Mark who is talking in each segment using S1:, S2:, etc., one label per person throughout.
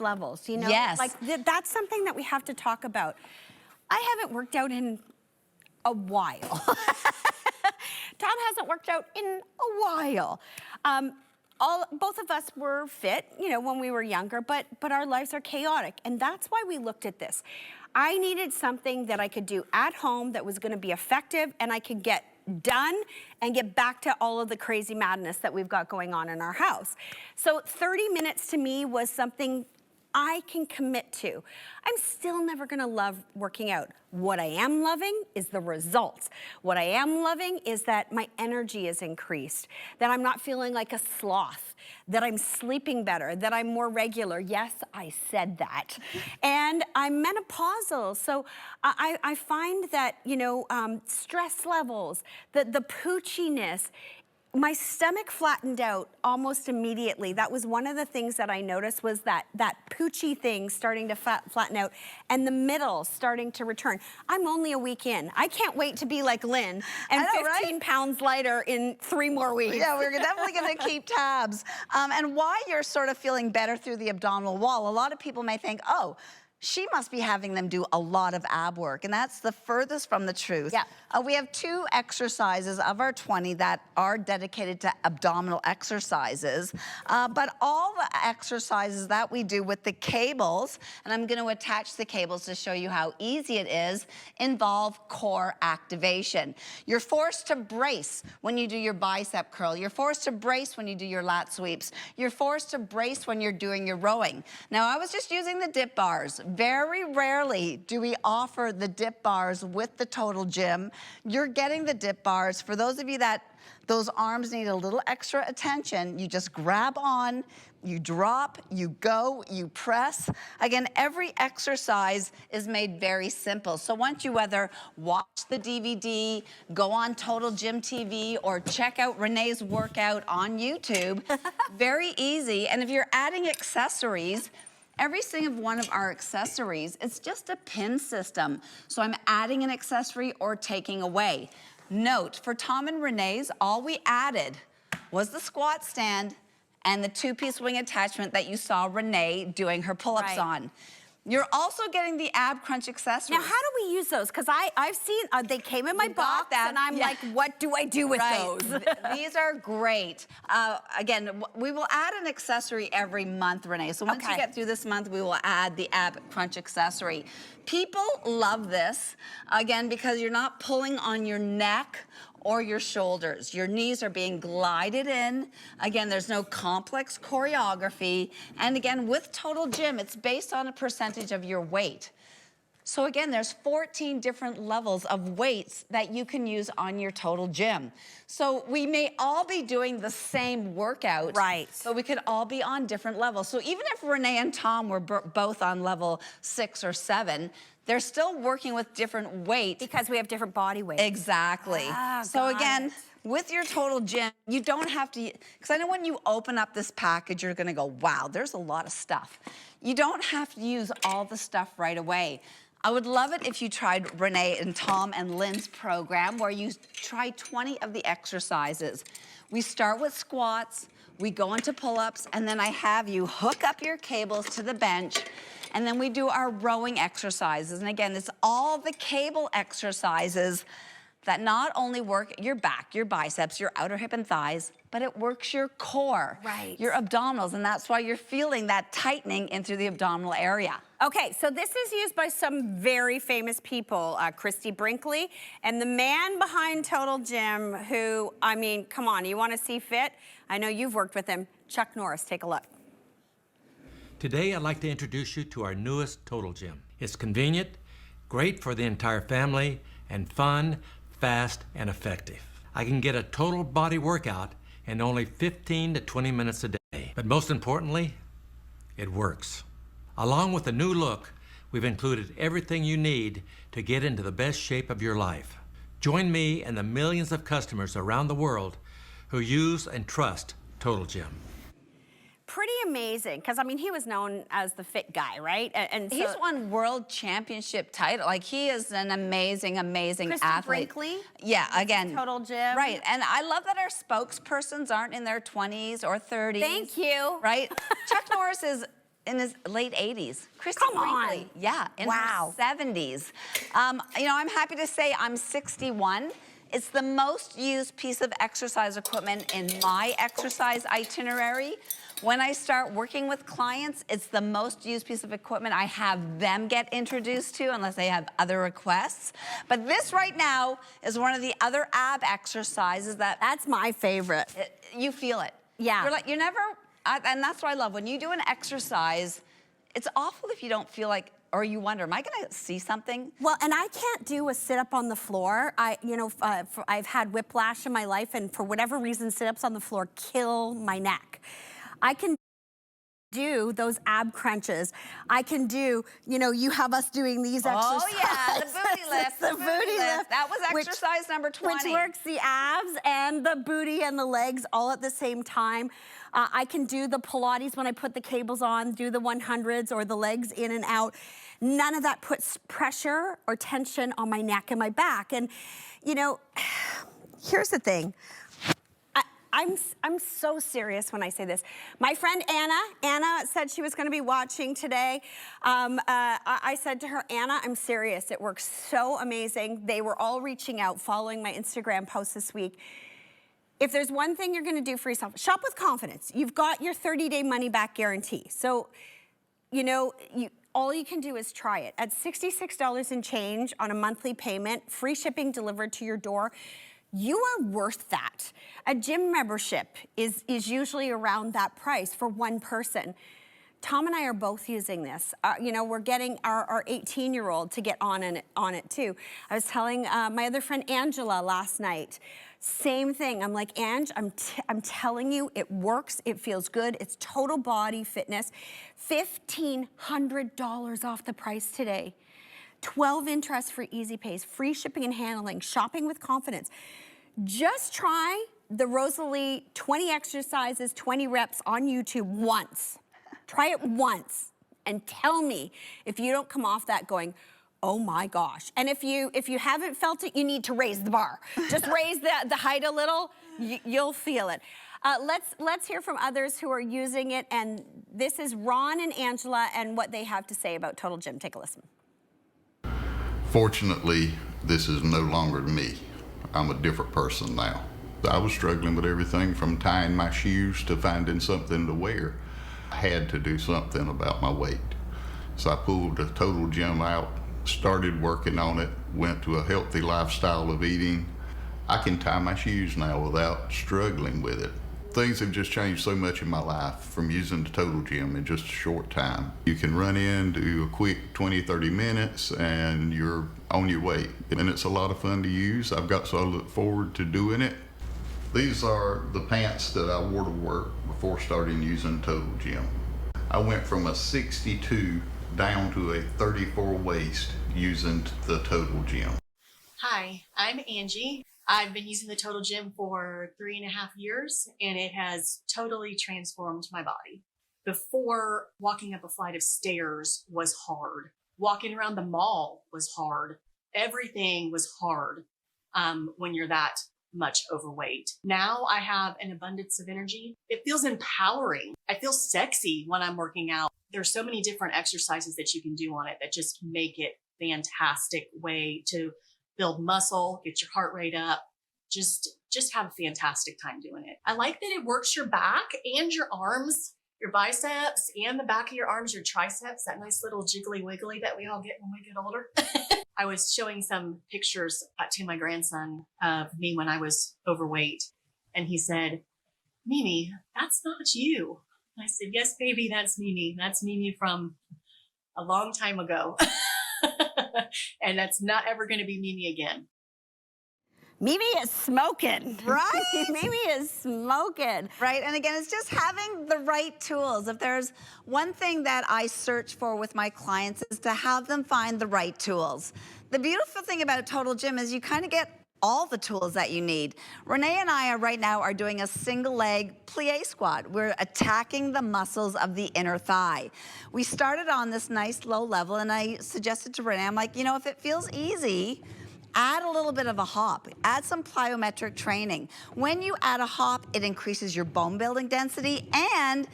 S1: levels, you know?
S2: Yes.
S1: Like, that's something that we have to talk about. I haven't worked out in a while. Tom hasn't worked out in a while. Both of us were fit, you know, when we were younger, but our lives are chaotic, and that's why we looked at this. I needed something that I could do at home that was gonna be effective, and I could get done and get back to all of the crazy madness that we've got going on in our house. So 30 minutes to me was something I can commit to. I'm still never gonna love working out. What I am loving is the results. What I am loving is that my energy is increased, that I'm not feeling like a sloth, that I'm sleeping better, that I'm more regular. Yes, I said that. And I'm menopausal, so I find that, you know, stress levels, the poochiness, my stomach flattened out almost immediately. That was one of the things that I noticed, was that poochy thing starting to flatten out, and the middle starting to return. I'm only a week in. I can't wait to be like Lynn and 15 pounds lighter in 3 more weeks.
S2: Yeah, we're definitely gonna keep tabs. And why you're sort of feeling better through the abdominal wall, a lot of people may think, oh, she must be having them do a lot of ab work, and that's the furthest from the truth.
S1: Yeah.
S2: We have 2 exercises of our 20 that are dedicated to abdominal exercises, but all the exercises that we do with the cables, and I'm gonna attach the cables to show you how easy it is, involve core activation. You're forced to brace when you do your bicep curl. You're forced to brace when you do your lat sweeps. You're forced to brace when you're doing your rowing. Now, I was just using the dip bars. Very rarely do we offer the dip bars with the Total Gym. You're getting the dip bars. For those of you that those arms need a little extra attention, you just grab on, you drop, you go, you press. Again, every exercise is made very simple. So once you whether watch the DVD, go on Total Gym TV, or check out Renee's workout on YouTube, very easy. And if you're adding accessories, every single one of our accessories, it's just a pin system. So I'm adding an accessory or taking away. Note, for Tom and Renee's, all we added was the squat stand and the 2-piece wing attachment that you saw Renee doing her pull-ups on. You're also getting the ab crunch accessories.
S1: Now, how do we use those? Because I've seen, they came in my box, and I'm like, what do I do with those?
S2: These are great. Again, we will add an accessory every month, Renee. So once you get through this month, we will add the ab crunch accessory. People love this, again, because you're not pulling on your neck or your shoulders. Your knees are being glided in. Again, there's no complex choreography. And again, with Total Gym, it's based on a percentage of your weight. So again, there's 14 different levels of weights that you can use on your Total Gym. So we may all be doing the same workout, but we could all be on different levels. So even if Renee and Tom were both on level 6 or 7, they're still working with different weights.
S1: Because we have different body weights.
S2: Exactly. So again, with your Total Gym, you don't have to, because I know when you open up this package, you're gonna go, wow, there's a lot of stuff. You don't have to use all the stuff right away. I would love it if you tried Renee and Tom and Lynn's program, where you try 20 of the exercises. We start with squats, we go into pull-ups, and then I have you hook up your cables to the bench, and then we do our rowing exercises. And again, it's all the cable exercises that not only work your back, your biceps, your outer hip and thighs, but it works your core, your abdominals, and that's why you're feeling that tightening in through the abdominal area.
S1: Okay, so this is used by some very famous people, Christy Brinkley, and the man behind Total Gym, who, I mean, come on, you wanna see fit? I know you've worked with him. Chuck Norris, take a look.
S3: Today, I'd like to introduce you to our newest Total Gym. It's convenient, great for the entire family, and fun, fast, and effective. I can get a total body workout in only 15 to 20 minutes a day. But most importantly, it works. Along with the new look, we've included everything you need to get into the best shape of your life. Join me and the millions of customers around the world who use and trust Total Gym.
S1: Pretty amazing, because I mean, he was known as the fit guy, right? And so,
S2: he's won world championship title. Like, he is an amazing, amazing
S1: Christy
S2: athlete.
S1: Brinkley,
S2: yeah, again,
S1: Total Gym.
S2: Right, and I love that our spokespersons aren't in their 20s or 30s.
S1: Thank you.
S2: Right? Chuck Norris is in his late 80s. Christy
S1: Come on.
S2: Brinkley, yeah, in
S1: Wow.
S2: her 70s. You know, I'm happy to say I'm 61. It's the most used piece of exercise equipment in my exercise itinerary. When I start working with clients, it's the most used piece of equipment I have them get introduced to, unless they have other requests. But this right now is one of the other ab exercises that
S1: That's my favorite.
S2: you feel it.
S1: Yeah.
S2: You're never, and that's what I love. When you do an exercise, it's awful if you don't feel like, or you wonder, am I gonna see something?
S1: Well, and I can't do a sit-up on the floor. I've had whiplash in my life, and for whatever reason, sit-ups on the floor kill my neck. I can do those ab crunches. I can do, you have us doing these exercises.
S2: Oh yeah, the booty lift,
S1: the booty lift.
S2: That was exercise number 20.
S1: Which works the abs and the booty and the legs all at the same time. I can do the Pilates when I put the cables on, do the 100s or the legs in and out. None of that puts pressure or tension on my neck and my back. And, here's the thing. I'm so serious when I say this. My friend Anna said she was gonna be watching today. I said to her, Anna, I'm serious. It works so amazing. They were all reaching out, following my Instagram post this week. If there's one thing you're gonna do for yourself, shop with confidence. You've got your 30-day money-back guarantee. So, all you can do is try it. At $66 and change on a monthly payment, free shipping delivered to your door, you are worth that. A gym membership is usually around that price for one person. Tom and I are both using this. We're getting our 18-year-old to get on it too. I was telling my other friend Angela last night, same thing. I'm like, Ange, I'm telling you, it works, it feels good, it's total body fitness. $1,500 off the price today. 12 interest-free easy pays, free shipping and handling, shopping with confidence. Just try the Rosalie 20 exercises, 20 reps on YouTube once. Try it once and tell me if you don't come off that going, oh my gosh. And if you haven't felt it, you need to raise the bar. Just raise the height a little, you'll feel it. Let's hear from others who are using it, and this is Ron and Angela and what they have to say about Total Gym. Take a listen.
S4: Fortunately, this is no longer me. I'm a different person now. I was struggling with everything from tying my shoes to finding something to wear. I had to do something about my weight. So I pulled the Total Gym out, started working on it, went to a healthy lifestyle of eating. I can tie my shoes now without struggling with it. Things have just changed so much in my life from using the Total Gym in just a short time. You can run in, do a quick 20, 30 minutes, and you're on your way. And it's a lot of fun to use. I look forward to doing it. These are the pants that I wore to work before starting using Total Gym. I went from a 62 down to a 34 waist using the Total Gym.
S5: Hi, I'm Angie. I've been using the Total Gym for 3.5 years, and it has totally transformed my body. Before, walking up a flight of stairs was hard. Walking around the mall was hard. Everything was hard when you're that much overweight. Now I have an abundance of energy. It feels empowering. I feel sexy when I'm working out. There's so many different exercises that you can do on it that just make it a fantastic way to build muscle, get your heart rate up, just have a fantastic time doing it. I like that it works your back and your arms, your biceps and the back of your arms, your triceps, that nice little jiggly wiggly that we all get when we get older. I was showing some pictures to my grandson of me when I was overweight, and he said, Mimi, that's not you. I said, yes, baby, that's Mimi. That's Mimi from a long time ago. And that's not ever going to be Mimi again.
S1: Mimi is smoking.
S2: Right?
S1: Mimi is smoking.
S2: Right, and again, it's just having the right tools. If there's one thing that I search for with my clients is to have them find the right tools. The beautiful thing about Total Gym is you kind of get all the tools that you need. Renee and I right now are doing a single leg plie squat. We're attacking the muscles of the inner thigh. We started on this nice low level, and I suggested to Renee, I'm like, if it feels easy, add a little bit of a hop, add some plyometric training. When you add a hop, it increases your bone building density, and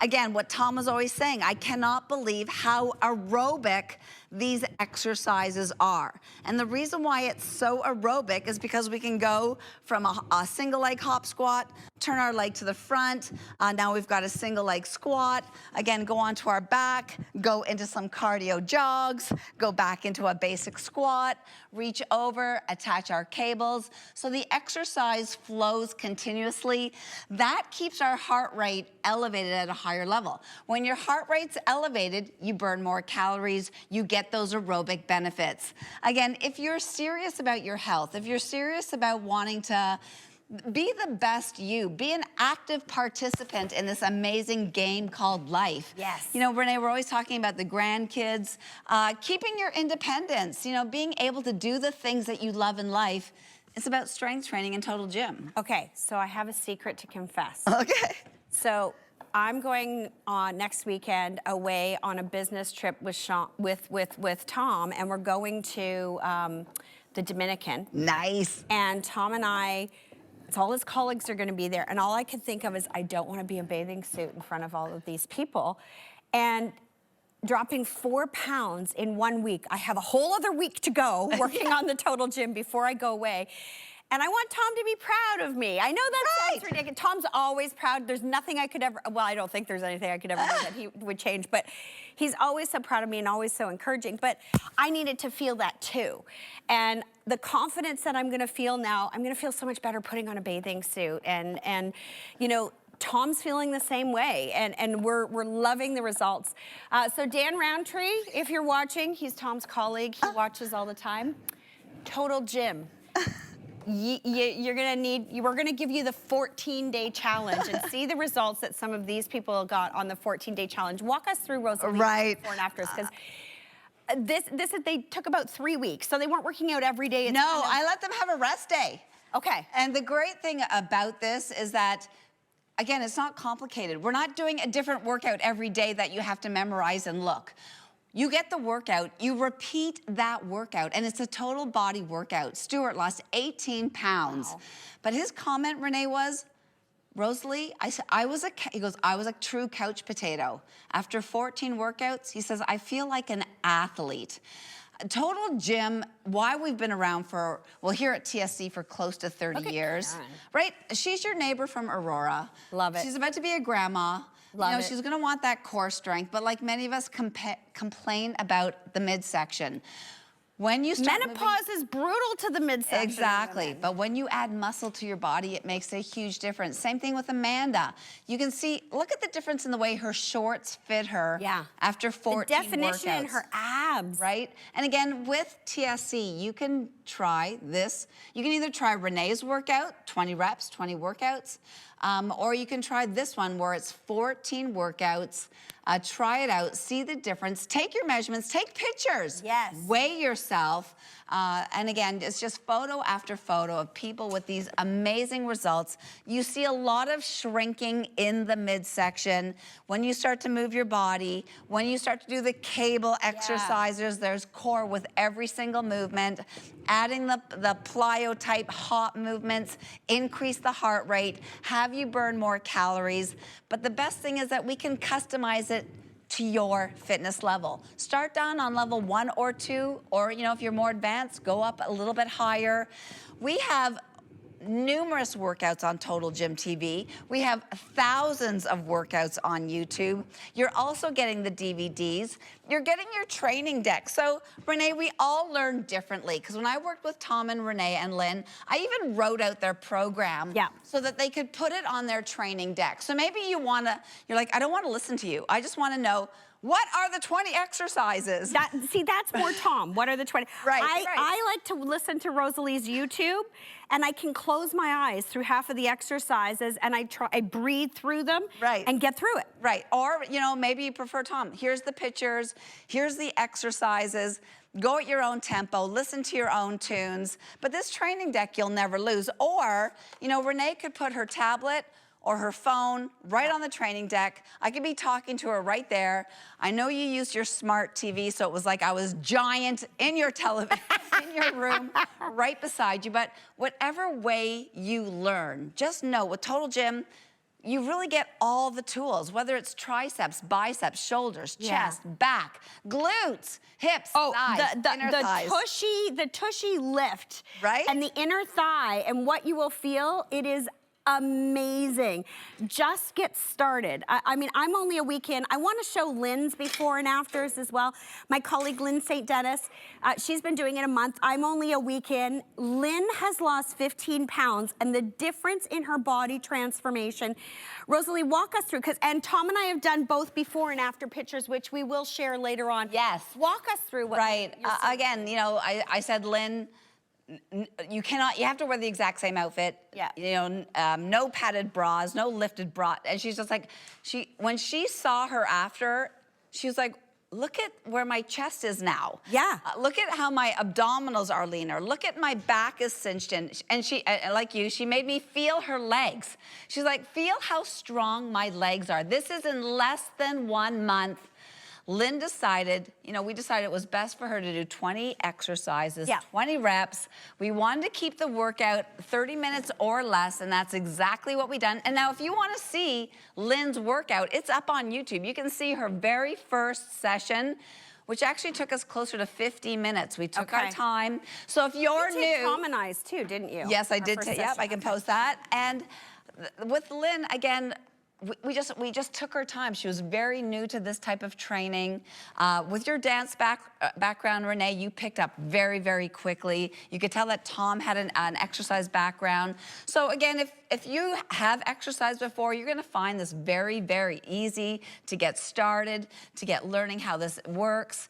S2: again, what Tom was always saying, I cannot believe how aerobic these exercises are. And the reason why it's so aerobic is because we can go from a single leg hop squat, turn our leg to the front. Now we've got a single leg squat. Again, go onto our back, go into some cardio jogs, go back into a basic squat, reach over, attach our cables. So the exercise flows continuously. That keeps our heart rate elevated at a higher level. When your heart rate's elevated, you burn more calories, you get those aerobic benefits. Again, if you're serious about your health, if you're serious about wanting to be the best you, be an active participant in this amazing game called life.
S1: Yes.
S2: You know, Renee, we're always talking about the grandkids, keeping your independence, you know, being able to do the things that you love in life. It's about strength training and Total Gym.
S1: Okay, so I have a secret to confess.
S2: Okay.
S1: So I'm going on next weekend away on a business trip with with Tom, and we're going to the Dominican.
S2: Nice.
S1: And Tom and I, all his colleagues are going to be there, and all I could think of is I don't want to be in a bathing suit in front of all of these people, and dropping 4 pounds in 1 week. I have a whole other week to go working on the Total Gym before I go away. And I want Tom to be proud of me. I know that sounds ridiculous. Tom's always proud. There's nothing I could ever, well, I don't think there's anything I could ever do that he would change, but he's always so proud of me and always so encouraging. But I needed to feel that too. And the confidence that I'm gonna feel now, I'm gonna feel so much better putting on a bathing suit. And you know, Tom's feeling the same way, and we're loving the results. So Dan Roundtree, if you're watching, he's Tom's colleague. He watches all the time. Total Gym. You're gonna need, we're gonna give you the 14-day challenge and see the results that some of these people got on the 14-day challenge. Walk us through, Rosalie, before and afters, because they took about 3 weeks, so they weren't working out every day. It's
S2: No,
S1: kind of,
S2: I let them have a rest day.
S1: Okay.
S2: And the great thing about this is that, again, it's not complicated. We're not doing a different workout every day that you have to memorize and look. You get the workout, you repeat that workout, and it's a total body workout. Stuart lost 18 pounds. Wow. But his comment, Renee, was, Rosalie, I was a true couch potato. After 14 workouts, he says, I feel like an athlete. Total Gym, why we've been around for, well, here at TSC for close to 30 years, right? She's your neighbor from Aurora.
S1: Love it.
S2: She's about to be a grandma.
S1: Love it.
S2: She's gonna want that core strength, but like many of us complain about the midsection. When you start
S1: menopause is brutal to the midsection.
S2: Exactly, but when you add muscle to your body, it makes a huge difference. Same thing with Amanda. You can see, look at the difference in the way her shorts fit her after 14
S1: the definition
S2: workouts.
S1: in her abs.
S2: Right? And again, with TSC, you can try this. You can either try Renee's workout, 20 reps, 20 workouts, or you can try this one where it's 14 workouts. Try it out, see the difference, take your measurements, take pictures.
S1: Yes.
S2: Weigh yourself. And again, it's just photo after photo of people with these amazing results. You see a lot of shrinking in the midsection. When you start to move your body, when you start to do the cable exercises, there's core with every single movement. Adding the plyo type hop movements, increase the heart rate, have you burn more calories. But the best thing is that we can customize it to your fitness level. Start down on level 1 or 2, or if you're more advanced, go up a little bit higher. We have numerous workouts on Total Gym TV. We have thousands of workouts on YouTube. You're also getting the DVDs. You're getting your training deck. So Renee, we all learn differently, because when I worked with Tom and Renee and Lynn, I even wrote out their program so that they could put it on their training deck. So maybe you're like, I don't want to listen to you. I just want to know, what are the 20 exercises?
S1: See, that's more Tom. What are the 20?
S2: Right.
S1: I like to listen to Rosalie's YouTube, and I can close my eyes through half of the exercises, and I breathe through them and get through it.
S2: Right. Or, maybe you prefer Tom. Here's the pictures. Here's the exercises. Go at your own tempo, listen to your own tunes. But this training deck you'll never lose. Or, Renee could put her tablet or her phone right on the training deck. I could be talking to her right there. I know you used your smart TV, so it was like I was giant in your television, in your room, right beside you. But whatever way you learn, just know with Total Gym, you really get all the tools, whether it's triceps, biceps, shoulders,
S1: Yeah.
S2: chest, back, glutes, hips, thighs, inner thighs.
S1: The tushy lift,
S2: Right?
S1: and the inner thigh, and what you will feel, it is amazing. Just get started. I mean, I'm only a week in. I want to show Lynn's before and afters as well. My colleague Lynn St. Dennis, she's been doing it a month. I'm only a week in. Lynn has lost 15 pounds, and the difference in her body transformation. Rosalie, walk us through, and Tom and I have done both before and after pictures, which we will share later on.
S2: Yes.
S1: Walk us through what
S2: Right.
S1: you're seeing.
S2: Again, you know, I said, Lynn, you have to wear the exact same outfit.
S1: Yeah.
S2: You know, no padded bras, no lifted bra. And she's just like, when she saw her after, she was like, look at where my chest is now.
S1: Yeah.
S2: Look at how my abdominals are leaner. Look at my back is cinched in. And she, like you, she made me feel her legs. She's like, feel how strong my legs are. This is in less than 1 month. Lynn decided, you know, we decided it was best for her to do 20 exercises, 20 reps. We wanted to keep the workout 30 minutes or less, and that's exactly what we done. And now if you want to see Lynn's workout, it's up on YouTube. You can see her very first session, which actually took us closer to 50 minutes. We took our time. So if you're
S1: You did Tom and I's too, didn't you?
S2: Yes, I
S1: Our
S2: did.
S1: first
S2: Yep,
S1: session.
S2: I can post that. And with Lynn, again, we just took her time. She was very new to this type of training. With your dance background, Renee, you picked up very, very quickly. You could tell that Tom had an exercise background. So again, if you have exercised before, you're gonna find this very, very easy to get started, to get learning how this works.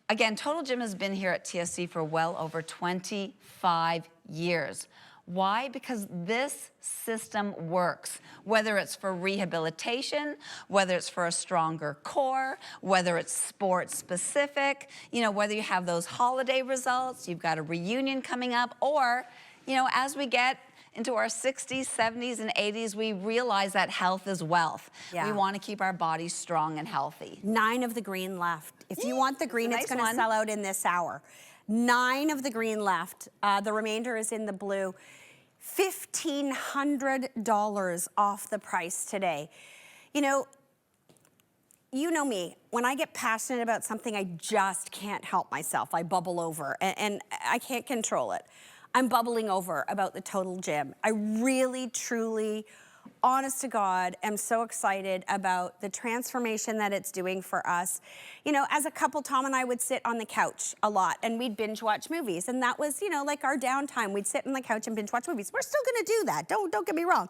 S2: Again, Total Gym has been here at TSC for well over 25 years. Why? Because this system works, whether it's for rehabilitation, whether it's for a stronger core, whether it's sports specific, you know, whether you have those holiday results, you've got a reunion coming up, or, you know, as we get into our 60s, 70s, and 80s, we realize that health is wealth.
S1: Yeah.
S2: We want to keep our bodies strong and healthy.
S1: 9 of the green left. If you want the green,
S2: That's a
S1: it's
S2: nice
S1: going to
S2: one.
S1: sell out in this hour. 9 of the green left. The remainder is in the blue. $1,500 off the price today. You know me. When I get passionate about something, I just can't help myself. I bubble over, and I can't control it. I'm bubbling over about the Total Gym. I really, truly, honest to God, am so excited about the transformation that it's doing for us. You know, as a couple, Tom and I would sit on the couch a lot and we'd binge watch movies. And that was, you know, like our downtime. We'd sit on the couch and binge watch movies. We're still gonna do that, don't get me wrong.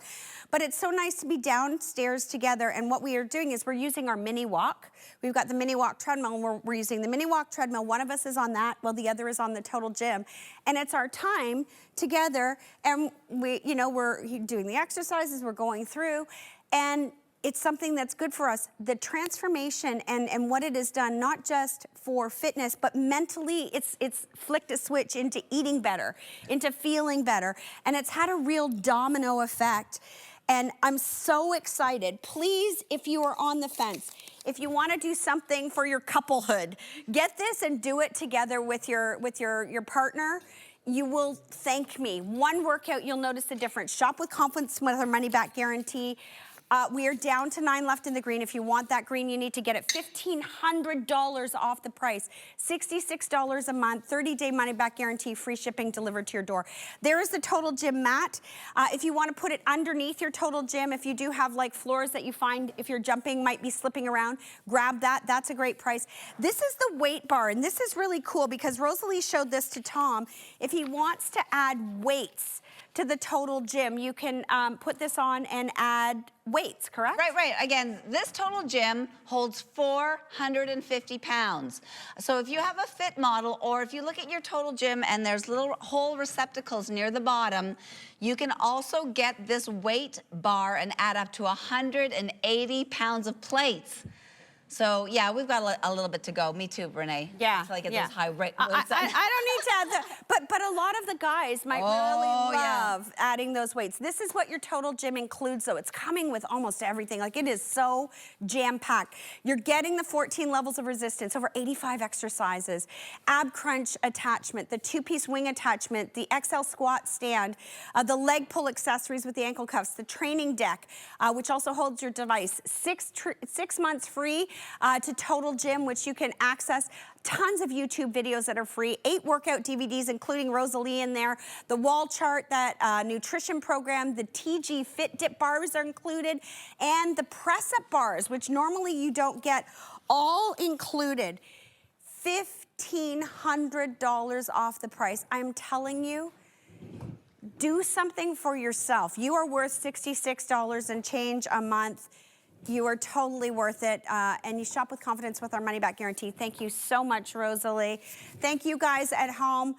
S1: But it's so nice to be downstairs together. And what we are doing is we're using our mini walk. We've got the mini walk treadmill, and we're using the mini walk treadmill. One of us is on that, while the other is on the Total Gym. And it's our time together, and we're doing the exercises, we're going through, and it's something that's good for us. The transformation and what it has done, not just for fitness, but mentally, it's flicked a switch into eating better, into feeling better, and it's had a real domino effect. And I'm so excited. Please, if you are on the fence, if you want to do something for your couplehood, get this and do it together with your partner. You will thank me. One workout, you'll notice the difference. Shop with confidence with our money back guarantee. We are down to 9 left in the green. If you want that green, you need to get it $1,500 off the price. $66 a month, 30-day money-back guarantee, free shipping delivered to your door. There is the Total Gym mat. If you want to put it underneath your Total Gym, if you do have like floors that you find, if you're jumping, might be slipping around, grab that. That's a great price. This is the weight bar, and this is really cool because Rosalie showed this to Tom. If he wants to add weights to the Total Gym, you can put this on and add weights, correct?
S2: Right. Again, this Total Gym holds 450 pounds. So if you have a fit model, or if you look at your Total Gym and there's little hole receptacles near the bottom, you can also get this weight bar and add up to 180 pounds of plates. So yeah, we've got a little bit to go. Me too, Renee.
S1: Yeah,
S2: Until I get
S1: yeah.
S2: those high weights.
S1: I don't need to add that, but a lot of the guys might
S2: Oh,
S1: really
S2: yeah.
S1: love adding those weights. This is what your Total Gym includes, though. It's coming with almost everything. Like, it is so jam-packed. You're getting the 14 levels of resistance, over 85 exercises, ab crunch attachment, the 2-piece wing attachment, the XL squat stand, the leg pull accessories with the ankle cuffs, the training deck, which also holds your device. 6 months free to Total Gym, which you can access. Tons of YouTube videos that are free, 8 workout DVDs, including Rosalie in there, the wall chart, that nutrition program, the TG Fit Dip bars are included, and the press-up bars, which normally you don't get, all included. $1,500 off the price. I'm telling you, do something for yourself. You are worth $66 and change a month. You are totally worth it, and you shop with confidence with our money-back guarantee. Thank you so much, Rosalie. Thank you guys at home.